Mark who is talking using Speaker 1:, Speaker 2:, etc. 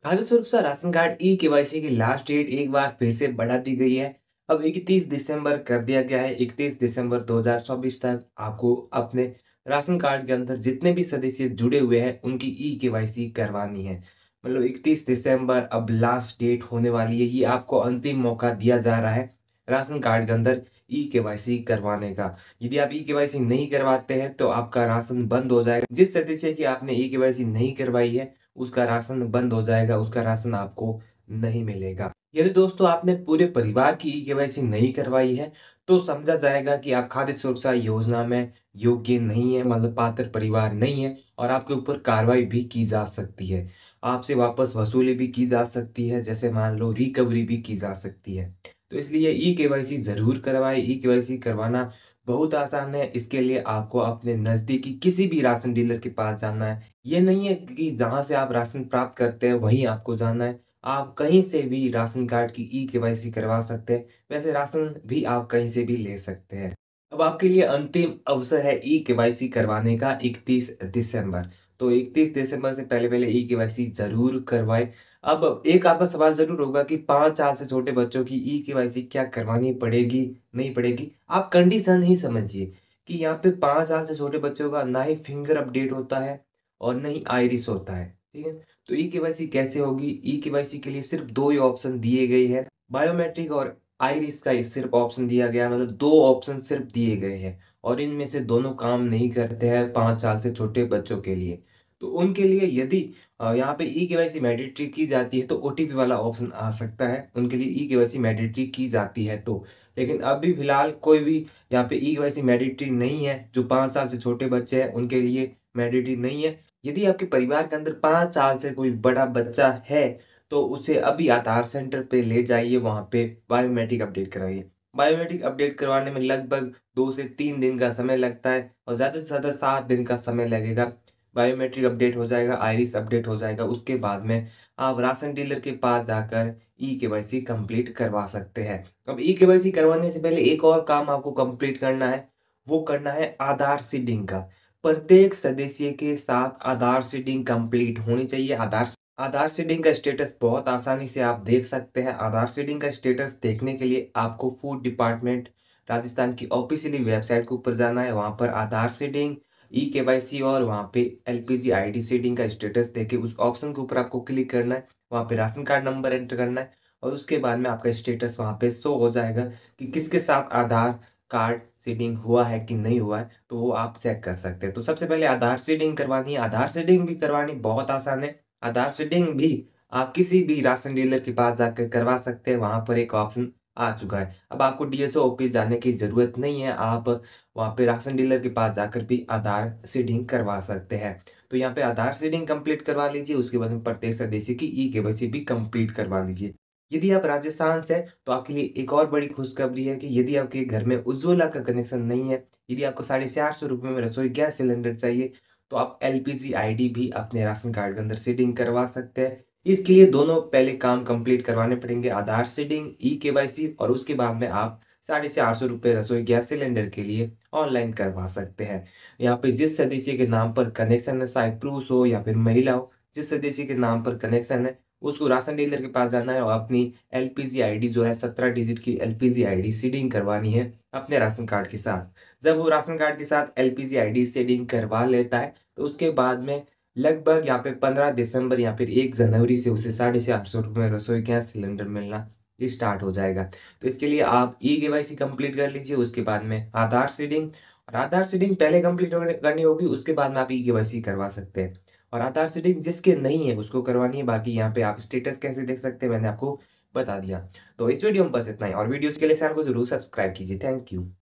Speaker 1: खाद्य सुरक्षा ration card e KYC की लास्ट डेट एक बार फिर से बढ़ा दी गई है। अब 31 दिसंबर कर दिया गया है। 31 दिसंबर 2024 तक आपको अपने राशन कार्ड के अंदर जितने भी सदस्य जुड़े हुए हैं उनकी ई केवाईसी करवानी है। मतलब 31 दिसंबर अब लास्ट डेट होने वाली है। ये आपको अंतिम मौका दिया जा रहा है राशन कार्ड के अंदर ई केवाईसी करवाने का। यदि आप ई केवाईसी नहीं करवाते हैं तो आपका राशन बंद हो जाएगा। जिस सदस्य की आपने ई केवाईसी नहीं करवाई है उसका राशन बंद हो जाएगा, उसका राशन आपको नहीं मिलेगा। यदि दोस्तों आपने पूरे परिवार की ई-केवाईसी नहीं करवाई है, तो समझा जाएगा कि आप खाद्य सुरक्षा योजना में योग्य नहीं है, मतलब पात्र परिवार नहीं है और आपके ऊपर कार्रवाई भी की जा सकती है। आपसे वापस वसूली भी की जा सकती है, जैसे मान लो रिकवरी भी की जा सकती है। तो इसलिए ई-केवाईसी ज़रूर करवाएँ, ई-केवाईसी करवाना बहुत आसान है। इसके लिए आपको अपने नज़दीकी किसी भी राशन डीलर के पास जाना है। ये नहीं है कि जहाँ से आप राशन प्राप्त करते हैं वहीं आपको जाना है। आप कहीं से भी राशन कार्ड की ई-केवाईसी करवा सकते हैं। वैसे राशन भी आप कहीं से भी ले सकते हैं। अब आपके लिए अंतिम अवसर है ई-केवाईसी करवाने का 31 दिसंबर। तो 31 दिसंबर से पहले-पहले ई-केवाईसी ज़रूर करवाएँ। अब एक आपका सवाल ज़रूर होगा कि 5 साल से छोटे बच्चों की ई-केवाईसी क्या करवानी पड़ेगी, नहीं पड़ेगी? आप कंडीशन ही समझिए कि यहाँ पे 5 साल से छोटे बच्चों का ना ही फिंगर अपडेट होता है और ना ही आइरिस होता है, ठीक है? तो ई-केवाईसी कैसे होगी? ई-केवाईसी के लिए सिर्फ़ 2 ही ऑप्शन दिए गए हैं, बायोमेट्रिक और आइरिस का ही सिर्फ़ ऑप्शन दिया गया है, मतलब 2 ऑप्शन सिर्फ़ दिए गए हैं और इनमें से दोनों काम नहीं करते हैं 5 साल से छोटे बच्चों के लिए। तो उनके लिए यदि यहाँ पे ई-केवाईसी मैंडेटरी की जाती है तो ओटीपी वाला ऑप्शन आ सकता है, उनके लिए ई-केवाईसी मैंडेटरी की जाती है तो। लेकिन अभी फ़िलहाल कोई भी यहाँ पे ई-केवाईसी मैंडेटरी नहीं है, जो 5 साल से छोटे बच्चे हैं उनके लिए मैंडेटरी नहीं है। यदि आपके परिवार के अंदर 5 साल से कोई बड़ा बच्चा है, तो उसे अभी आधार सेंटर पे ले जाइए, वहाँ पे बायोमेट्रिक अपडेट कराइए। बायोमेट्रिक अपडेट करवाने में लगभग 2 से 3 दिन का समय लगता है और ज़्यादा से ज़्यादा 7 दिन का समय लगेगा। बायोमेट्रिक अपडेट हो जाएगा, आइरिस अपडेट हो जाएगा, उसके बाद में आप राशन डीलर के पास जाकर ई-केवाईसी कंप्लीट करवा सकते हैं। अब ई-केवाईसी करवाने से पहले एक और काम आपको कंप्लीट करना है, वो करना है आधार सीडिंग का। प्रत्येक सदस्य के साथ आधार सीडिंग कंप्लीट होनी चाहिए। आधार सीडिंग का स्टेटस बहुत आसानी से आप देख सकते हैं। आधार सीडिंग का स्टेटस देखने के लिए आपको फूड डिपार्टमेंट राजस्थान की ऑफ़िशियली वेबसाइट के ऊपर जाना है। वहाँ पर आधार सीडिंग, ई-केवाईसी और वहाँ पे एलपीजी आईडी सीडिंग का स्टेटस देके उस ऑप्शन के ऊपर आपको क्लिक करना है। वहाँ पे राशन कार्ड नंबर एंटर करना है और उसके बाद में आपका स्टेटस वहाँ पे शो हो जाएगा कि किसके साथ आधार कार्ड सीडिंग हुआ है कि नहीं हुआ है, तो वो आप चेक कर सकते हैं। तो सबसे पहले आधार सीडिंग करवानी है। आधार सीडिंग भी करवानी बहुत आसान है। आधार सीडिंग भी आप किसी भी राशन डीलर के पास जाकर करवा सकते हैं, वहाँ पर एक ऑप्शन आ चुका है। अब आपको डीएसओ ऑफिस जाने की ज़रूरत नहीं है, आप वहाँ पे राशन डीलर के पास जाकर भी आधार सीडिंग करवा सकते हैं। तो यहाँ पे आधार सीडिंग कंप्लीट करवा लीजिए, उसके बाद में प्रत्येक सदस्य की ई-केवाईसी भी कंप्लीट करवा लीजिए। यदि आप राजस्थान से हैं, तो आपके लिए एक और बड़ी खुशखबरी है कि यदि आपके घर में उज्ज्वला का कनेक्शन नहीं है, यदि आपको ₹450 में रसोई गैस सिलेंडर चाहिए, तो आप एलपीजी आईडी भी अपने राशन कार्ड के अंदर सीडिंग करवा सकते हैं। इसके लिए दोनों पहले काम कंप्लीट करवाने पड़ेंगे, आधार सीडिंग, ई-केवाईसी और उसके बाद में आप ₹450 रसोई गैस सिलेंडर के लिए ऑनलाइन करवा सकते हैं। यहाँ पे जिस सदस्य के नाम पर कनेक्शन है, चाहे पुरुष हो या फिर महिला हो, जिस सदस्य के नाम पर कनेक्शन है, उसको राशन डीलर के पास जाना है और अपनी एलपीजी आईडी जो है 17 डिजिट की एलपीजी आईडी सीडिंग करवानी है अपने राशन कार्ड के साथ। जब वो राशन कार्ड के साथ एलपीजी आईडी सीडिंग करवा लेता है, तो उसके बाद में लगभग यहाँ पे 15 दिसंबर या फिर 1 जनवरी से उसे ₹450 में रसोई गैस सिलेंडर मिलना स्टार्ट हो जाएगा। तो इसके लिए आप ई-केवाईसी कंप्लीट कर लीजिए, उसके बाद में आधार सीडिंग और आधार सीडिंग पहले कंप्लीट होने करनी होगी, उसके बाद में आप ई-केवाईसी करवा सकते हैं। और आधार सीडिंग जिसके नहीं है उसको करवानी है, बाकी यहाँ पे आप स्टेटस कैसे देख सकते हैं मैंने आपको बता दिया। तो इस वीडियो में बस इतना ही और वीडियोज़ के लिए चैनल को ज़रूर सब्सक्राइब कीजिए। Thank you.